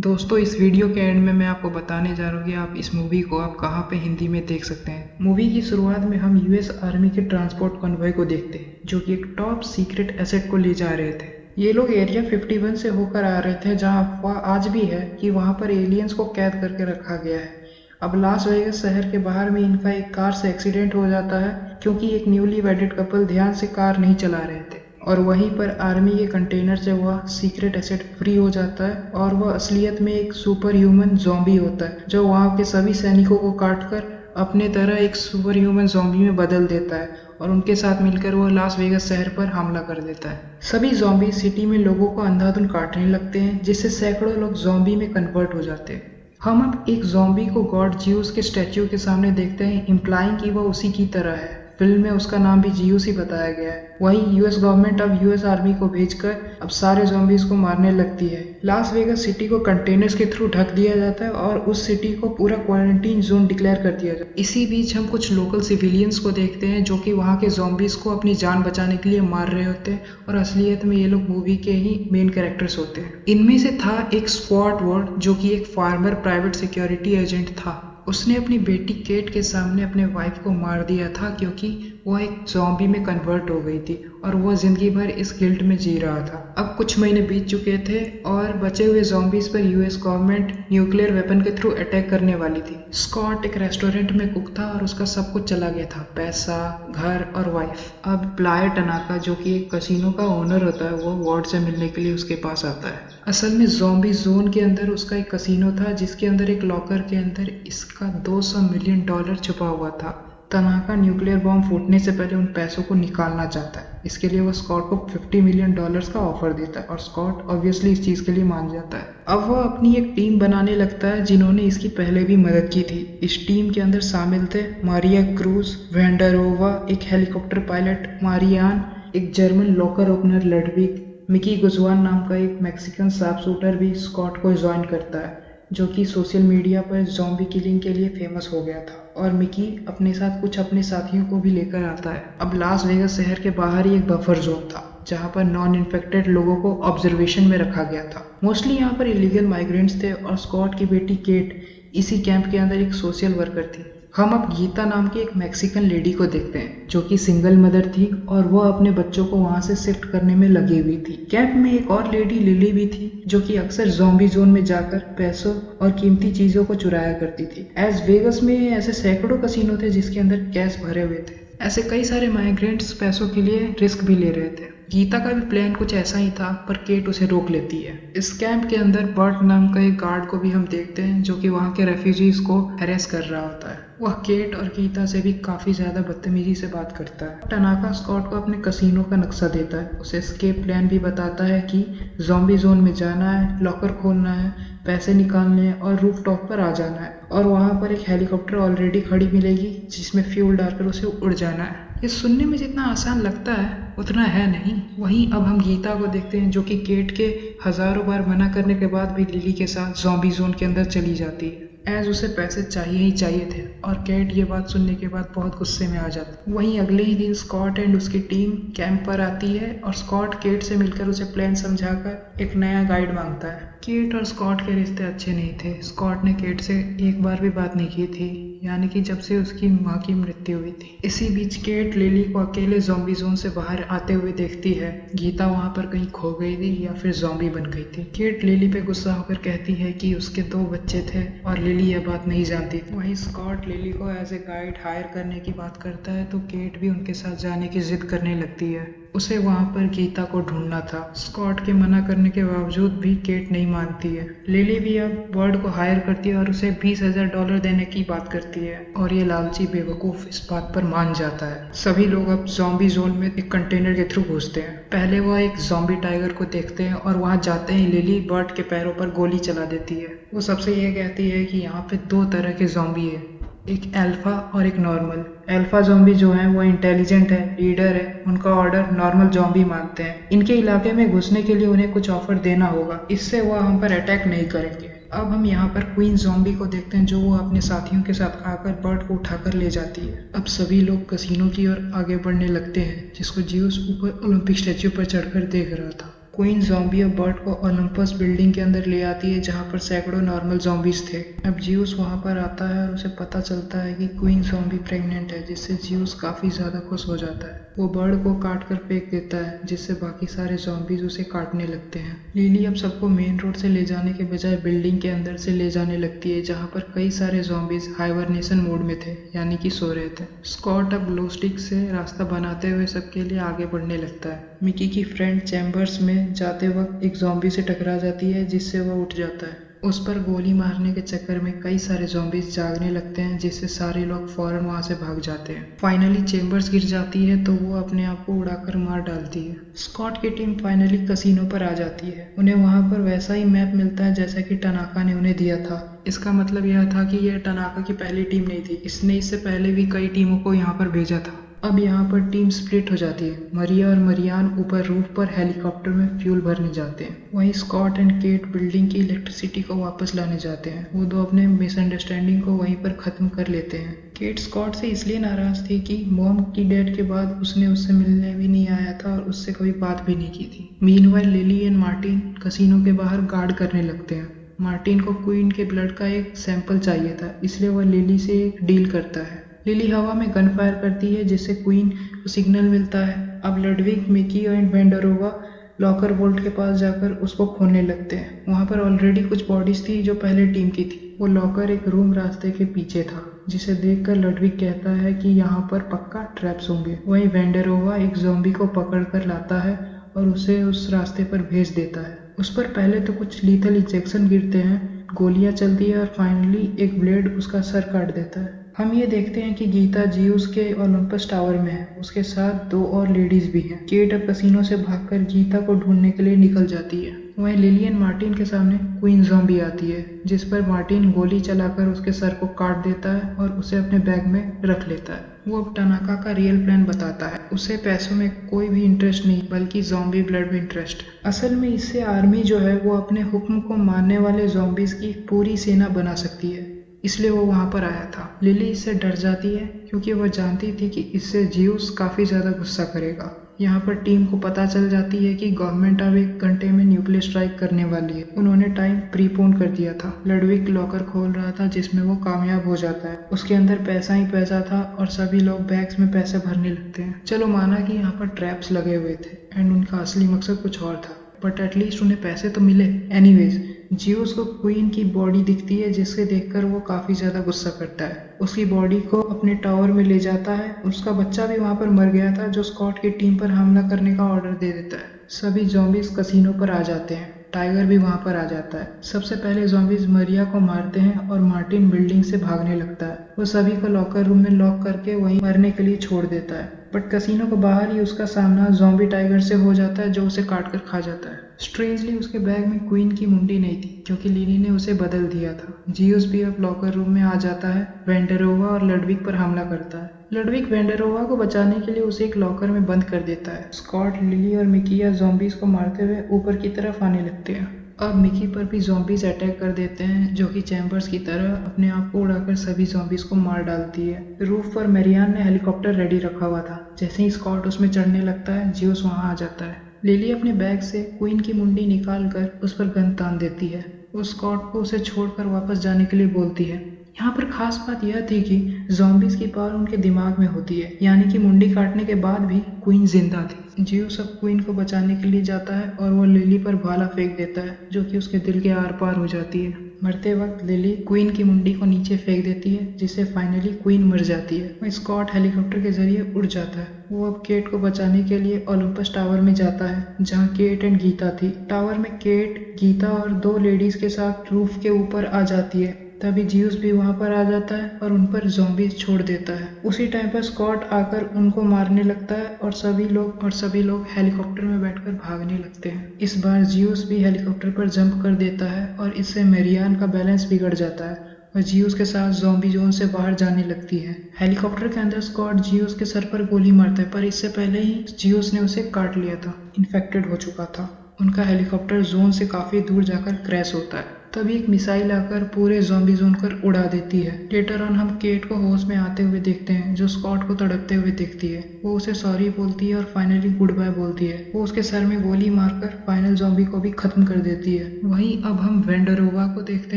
दोस्तों, इस वीडियो के एंड में मैं आपको बताने जा रहा हूँ कि आप इस मूवी को आप कहाँ पे हिंदी में देख सकते हैं। मूवी की शुरुआत में हम यूएस आर्मी के ट्रांसपोर्ट कॉन्वॉय को देखते हैं, जो कि एक टॉप सीक्रेट एसेट को ले जा रहे थे। ये लोग एरिया 51 से होकर आ रहे थे, जहाँ अफवाह आज भी है कि वहाँ पर एलियंस को कैद करके रखा गया है। अब लास वेगास शहर के बाहर में इनका एक कार से एक्सीडेंट हो जाता है, क्योंकि एक न्यूली वेडेड कपल ध्यान से कार नहीं चला रहे थे, और वहीं पर आर्मी के कंटेनर से वह सीक्रेट एसेट फ्री हो जाता है, और वह असलियत में एक सुपर ह्यूमन ज़ॉम्बी होता है, जो वहाँ के सभी सैनिकों को काटकर अपने तरह एक सुपर ह्यूमन ज़ॉम्बी में बदल देता है, और उनके साथ मिलकर वह लास वेगास शहर पर हमला कर देता है। सभी ज़ॉम्बी सिटी में लोगों को अंधाधुंध काटने लगते हैं, जिससे सैकड़ों लोग ज़ॉम्बी में कन्वर्ट हो जाते हैं। हम अब एक ज़ॉम्बी को गॉड जियूस के स्टैच्यू के सामने देखते हैं, इम्प्लाइंग कि वह उसी की तरह है। फिल्म में उसका नाम भी जियूस ही बताया गया है। वहीं यूएस गवर्नमेंट अब यूएस आर्मी को भेजकर अब सारे ज़ॉम्बीज को मारने लगती है। लास वेगास सिटी को कंटेनर्स के थ्रू ढक दिया जाता है और उस सिटी को पूरा क्वारंटीन जोन डिक्लेयर कर दिया जाता है। इसी बीच हम कुछ लोकल सिविलियंस को देखते हैं, जो कि वहाँ के ज़ॉम्बीज को अपनी जान बचाने के लिए मार रहे होते हैं, और असलियत में ये लोग मूवी के ही मेन कैरेक्टर्स होते हैं। इनमें से था एक स्क्वाड वर्ड, जो कि एक फार्मर प्राइवेट सिक्योरिटी एजेंट था। उसने अपनी बेटी केट के सामने अपने वाइफ को मार दिया था, क्योंकि वह एक ज़ॉम्बी में कन्वर्ट हो गई थी और वह जिंदगी भर इस गिल्ट में जी रहा था। अब कुछ महीने बीत चुके थे और बचे हुए ज़ॉम्बीज पर यूएस गवर्नमेंट न्यूक्लियर वेपन के थ्रू अटैक करने वाली थी। स्कॉट एक रेस्टोरेंट में कुक था और उसका सब कुछ चला गया था, पैसा, घर और वाइफ। अब ब्लायर टनाका, जो कि एक कसिनो का ओनर होता है, वो वार्ड से मिलने के लिए उसके पास आता है। असल में ज़ॉम्बी जोन के अंदर उसका एक कसिनो था, जिसके अंदर एक लॉकर के अंदर इसका $200 मिलियन छुपा हुआ था। तनाका न्यूक्लियर बॉम्ब फूटने से पहले उन पैसों को निकालना चाहता है। इसके लिए वो स्कॉट को $50 मिलियन का ऑफर देता है, और स्कॉट ऑब्वियसली इस चीज़ के लिए मान जाता है। अब वह अपनी एक टीम बनाने लगता है, जिन्होंने इसकी पहले भी मदद की थी। इस टीम के अंदर शामिल थे मारिया क्रूज वेंडरोवा, एक हेलीकॉप्टर पायलट मारियान, एक German locker opener Ludwig, Mickey गुजवान नाम का एक मैक्सिकन शार्प शूटर भी स्कॉट को ज्वाइन करता है, जो कि सोशल मीडिया पर ज़ॉम्बी किलिंग के लिए फेमस हो गया था। और मिकी अपने साथ कुछ अपने साथियों को भी लेकर आता है। अब लास वेगास शहर के बाहर ही एक बफर जोन था, जहाँ पर नॉन इन्फेक्टेड लोगों को ऑब्जर्वेशन में रखा गया था। मोस्टली यहाँ पर इलीगल माइग्रेंट्स थे, और स्कॉट की बेटी केट इसी कैंप के अंदर एक सोशल वर्कर थी। हम अब गीता नाम की एक मैक्सिकन लेडी को देखते हैं, जो कि सिंगल मदर थी, और वह अपने बच्चों को वहां से शिफ्ट करने में लगी हुई थी। कैंप में एक और लेडी लिली भी थी, जो कि अक्सर ज़ॉम्बी जोन में जाकर पैसों और कीमती चीजों को चुराया करती थी। एज वेगस में ऐसे सैकड़ों कसिनो थे जिसके अंदर कैश भरे हुए थे। ऐसे कई सारे माइग्रेंट्स पैसों के लिए रिस्क भी ले रहे थे। गीता का भी प्लान कुछ ऐसा ही था, पर केट उसे रोक लेती है। इस कैंप के अंदर बर्ट नाम का एक गार्ड को भी हम देखते हैं, जो कि वहाँ के रेफ्यूजीज को हैरेस कर रहा होता है। वह केट और गीता से भी काफी ज्यादा बदतमीजी से बात करता है। टनाका स्कॉट को अपने कसिनो का नक्शा देता है, उसे एस्केप प्लान भी बताता है कि ज़ॉम्बी जोन में जाना है, लॉकर खोलना है, पैसे निकालने हैं और रूफ टॉप पर आ जाना है, और वहाँ पर एक हेलीकॉप्टर ऑलरेडी खड़ी मिलेगी, जिसमें फ्यूल डालकर उसे उड़ जाना है। ये सुनने में जितना आसान लगता है उतना है नहीं। वहीं अब हम गीता को देखते हैं, जो कि केट के हजारों बार मना करने के बाद भी लिली के साथ ज़ॉम्बी जोन के अंदर चली जाती है, एज उसे पैसे चाहिए ही चाहिए थे। और केट ये बात सुनने के बाद बहुत गुस्से में आ जाती। वहीं अगले ही दिन स्कॉट एंड उसकी टीम कैंप पर आती है, और स्कॉट केट से मिलकर उसे प्लान समझाकर एक नया गाइड मांगता है। केट और स्कॉट के रिश्ते अच्छे नहीं थे। स्कॉट ने केट से एक बार भी बात नहीं की थी, यानी कि जब से उसकी माँ की मृत्यु हुई थी। इसी बीच केट लिली को अकेले ज़ॉम्बी जोन से बाहर आते हुए देखती है। गीता वहाँ पर कहीं खो गई थी या फिर ज़ॉम्बी बन गई थी। केट लिली पे गुस्सा होकर कहती है कि उसके 2 बच्चे थे और लिली यह बात नहीं जानती थी। वहीं स्कॉट लिली को एज ए गाइड हायर करने की बात करता है, तो केट भी उनके साथ जाने की जिद करने लगती है। उसे वहाँ पर गीता को ढूंढना था। स्कॉट के मना करने के बावजूद भी केट नहीं मानती है। लिली भी अब बर्ड को हायर करती है और उसे $20,000 देने की बात करती है, और ये लालची बेवकूफ इस बात पर मान जाता है। सभी लोग अब ज़ॉम्बी जोन में एक कंटेनर के थ्रू घुसते हैं। पहले वह एक ज़ॉम्बी टाइगर को देखते हैं, और वहाँ जाते ही लिली बर्ड के पैरों पर गोली चला देती है। वो सबसे ये कहती है कि यहाँ पे 2 तरह के ज़ॉम्बी है, एक अल्फा और एक नॉर्मल। अल्फा ज़ॉम्बी जो है वो इंटेलिजेंट है, लीडर है, उनका ऑर्डर नॉर्मल ज़ॉम्बी मानते हैं। इनके इलाके में घुसने के लिए उन्हें कुछ ऑफर देना होगा, इससे वह हम पर अटैक नहीं करेंगे। अब हम यहाँ पर क्वीन ज़ॉम्बी को देखते हैं, जो वो अपने साथियों के साथ आकर बर्ड को उठाकर ले जाती है। अब सभी लोग कसिनो की ओर आगे बढ़ने लगते हैं, जिसको जियूस ऊपर ओलंपिक स्टैच्यू पर चढ़कर देख रहा था। क्वीन ज़ॉम्बी और बर्ट को ओलंपस बिल्डिंग के अंदर ले आती है जहाँ पर सैकड़ों नॉर्मल ज़ॉम्बीज थे। अब जियूस वहाँ पर आता है और उसे पता चलता है कि क्वीन ज़ॉम्बी प्रेग्नेंट है, जिससे जियूस काफ़ी ज़्यादा खुश हो जाता है। वो बर्ड को काट कर फेंक देता है, जिससे बाकी सारे ज़ॉम्बीज उसे काटने लगते हैं। लिली अब सबको मेन रोड से ले जाने के बजाय बिल्डिंग के अंदर से ले जाने लगती है, जहाँ पर कई सारे ज़ॉम्बीज हाइबरनेशन मोड में थे, यानी कि सो रहे थे। स्कॉट अब ग्लो स्टिक से रास्ता बनाते हुए सबके लिए आगे बढ़ने लगता है। मिकी की फ्रेंड चैम्बर्स में जाते वक्त एक ज़ॉम्बी से टकरा जाती है, जिससे वह उठ जाता है। उस पर गोली मारने के चक्कर में कई सारे ज़ॉम्बीज जागने लगते हैं, जिससे सारे लोग फौरन वहां से भाग जाते हैं। फाइनली चेम्बर्स गिर जाती है तो वो अपने आप को उड़ाकर मार डालती है। स्कॉट की टीम फाइनली कसिनो पर आ जाती है। उन्हें वहां पर वैसा ही मैप मिलता है जैसा कि टनाका ने उन्हें दिया था। इसका मतलब यह था कि यह टनाका की पहली टीम नहीं थी, इसने इससे पहले भी कई टीमों को यहाँ पर भेजा था। अब यहाँ पर टीम स्प्लिट हो जाती है। मरिया और मरियान ऊपर रूफ पर हेलीकॉप्टर में फ्यूल भरने जाते हैं। वहीं स्कॉट एंड केट बिल्डिंग की इलेक्ट्रिसिटी को वापस लाने जाते हैं। वो दो अपने मिसअंडरस्टैंडिंग को वहीं पर खत्म कर लेते हैं। केट स्कॉट से इसलिए नाराज थी कि मॉम की डेथ के बाद उसने उससे मिलने भी नहीं आया था और उससे कभी बात भी नहीं की थी। Meanwhile lily and Martin casino के बाहर गार्ड करने लगते हैं। मार्टिन को क्वीन के ब्लड का एक सैंपल चाहिए था, इसलिए वह लिली से एक डील करता है। लिली हवा में गन फायर करती है, जिससे क्वीन को सिग्नल मिलता है। अब Ludwig, Mickey and वेंडरोवा locker volt के पास जाकर उसको खोलने लगते हैं। वहां पर ऑलरेडी कुछ बॉडीज थी जो पहले टीम की थी। वो लॉकर एक रूम रास्ते के पीछे था, जिसे देखकर लडविग कहता है कि यहाँ पर पक्का ट्रैप्स होंगे। वहीं वेंडरोवा एक ज़ॉम्बी को पकड़ कर लाता है और उसे उस रास्ते पर भेज देता है। उस पर पहले तो कुछ लीथल इंजेक्शन गिरते हैं, गोलियां चलती है और फाइनली एक ब्लेड उसका सर काट देता है। हम ये देखते हैं कि गीता जियूस के ओलंपस टावर में है। उसके साथ दो और लेडीज भी हैं। केट अब कसिनो से भागकर गीता को ढूंढने के लिए निकल जाती है। वहीं लिलियन मार्टिन के सामने क्वीन ज़ॉम्बी आती है, जिस पर मार्टिन गोली चलाकर उसके सर को काट देता है और उसे अपने बैग में रख लेता है। वो अब टनाका का रियल प्लान बताता है। उसे पैसों में कोई भी इंटरेस्ट नहीं, बल्कि ज़ॉम्बी ब्लड में इंटरेस्ट। असल में इससे आर्मी जो है वो अपने हुक्म को मानने वाले ज़ॉम्बीज की पूरी सेना बना सकती है, इसलिए वो वहां पर आया था। लिली इससे डर जाती है क्योंकि वह जानती थी कि इससे जियूस काफी ज्यादा गुस्सा करेगा। यहाँ पर टीम को पता चल जाती है कि गवर्नमेंट अब 1 घंटे में न्यूक्लियर स्ट्राइक करने वाली है। उन्होंने टाइम प्रीपोन कर दिया था। लडविग लॉकर खोल रहा था, जिसमें वो कामयाब हो जाता है। उसके अंदर पैसा ही पैसा था और सभी लोग बैग्स में पैसे भरने लगते हैं। चलो माना कि यहाँ पर ट्रैप्स लगे हुए थे एंड उनका असली मकसद कुछ और था, बट एटलीस्ट उन्हें पैसे तो मिले। एनीवेज, जियूस को क्वीन की बॉडी दिखती है, जिससे देखकर वो काफी ज्यादा गुस्सा करता है। उसकी बॉडी को अपने टावर में ले जाता है। उसका बच्चा भी वहां पर मर गया था, जो स्कॉट की टीम पर हमला करने का ऑर्डर दे देता है। सभी ज़ॉम्बीज कसिनो पर आ जाते हैं। टाइगर भी वहां पर आ जाता है। सबसे पहले ज़ॉम्बीज मरिया को मारते हैं और मार्टिन बिल्डिंग से भागने लगता है। वो सभी को लॉकर रूम में लॉक करके वहीं मरने के लिए छोड़ देता है, बट कसिनो के बाहर ही उसका सामना ज़ॉम्बी टाइगर से हो जाता है, जो उसे काट कर खा जाता है। स्ट्रेंजली उसके बैग में क्वीन की मुंडी नहीं थी, क्योंकि लिली ने उसे बदल दिया था। जियूस भी अब लॉकर रूम में आ जाता है। वेंडरोवा और लडविग पर हमला करता है। लडविग वेंडरोवा को बचाने के लिए उसे एक लॉकर में बंद कर देता है। स्कॉट, लिली और मिकिया ज़ॉम्बीज को मारते हुए ऊपर की तरफ आने लगते हैं। अब मिकी पर भी ज़ॉम्बीज अटैक कर देते हैं, जो कि चैम्बर्स की तरह अपने आप को उड़ाकर सभी ज़ॉम्बीज को मार डालती है। रूफ पर मैरियान ने हेलीकॉप्टर रेडी रखा हुआ था। जैसे ही स्कॉट उसमें चढ़ने लगता है, जियूस वहां आ जाता है। लिली अपने बैग से क्वीन की मुंडी निकालकर उस पर गन तान देती है। वो स्कॉट को उसे छोड़कर वापस जाने के लिए बोलती है। यहाँ पर खास बात यह थी कि ज़ॉम्बीज की पावर उनके दिमाग में होती है, यानी कि मुंडी काटने के बाद भी क्वीन जिंदा थी। जियूस अब क्वीन को बचाने के लिए जाता है और वो लिली पर भाला फेंक देता है, जो कि उसके दिल के आर पार हो जाती है। मरते वक्त लिली क्वीन की मुंडी को नीचे फेंक देती है, जिससे फाइनली क्वीन मर जाती है। वहीं स्कॉट हेलीकॉप्टर के जरिए उड़ जाता है। वो अब केट को बचाने के लिए ओलंपस टावर में जाता है, जहाँ केट एंड गीता थी। टावर में केट, गीता और दो लेडीज के साथ रूफ के ऊपर आ जाती है। तभी जियूस भी वहां पर आ जाता है और उन पर ज़ॉम्बीज छोड़ देता है। उसी टाइम पर स्कॉट आकर उनको मारने लगता है और सभी लोग हेलीकॉप्टर में बैठकर भागने लगते हैं। इस बार जियूस भी हेलीकॉप्टर पर जंप कर देता है और इससे मैरियान का बैलेंस बिगड़ जाता है और जियूस के साथ ज़ॉम्बी जोन से बाहर जाने लगती है। हेलीकॉप्टर के अंदर स्कॉट जियूस के सर पर गोली मारता है, पर इससे पहले ही जियूस ने उसे काट लिया था। इन्फेक्टेड हो चुका था। उनका हेलीकॉप्टर जोन से काफी दूर जाकर क्रैश होता है। तभी एक मिसाइल आकर पूरे ज़ॉम्बी जोन को उड़ा देती है। लेटर ऑन हम केट को होश में आते हुए देखते हैं, जो स्कॉट को तड़पते हुए देखती है। वो उसे सॉरी बोलती है और फाइनली गुड बाय बोलती है। वो उसके सर में गोली मारकर फाइनल ज़ॉम्बी को भी खत्म कर देती है। वहीं अब हम वेंडरोवा को देखते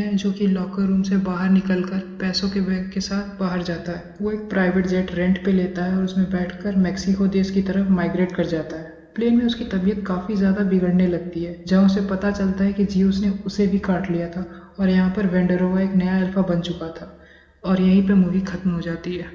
हैं, जो कि लॉकर रूम से बाहर निकलकर पैसों के बैग के साथ बाहर जाता है। वो एक प्राइवेट जेट रेंट पे लेता है और उसमें बैठकर मेक्सिको देश की तरफ माइग्रेट कर जाता है। प्लेन में उसकी तबीयत काफ़ी ज़्यादा बिगड़ने लगती है, जहाँ उसे पता चलता है कि जियूस ने उसे भी काट लिया था और यहाँ पर वेंडरोवा एक नया अल्फा बन चुका था। और यहीं पे मूवी खत्म हो जाती है।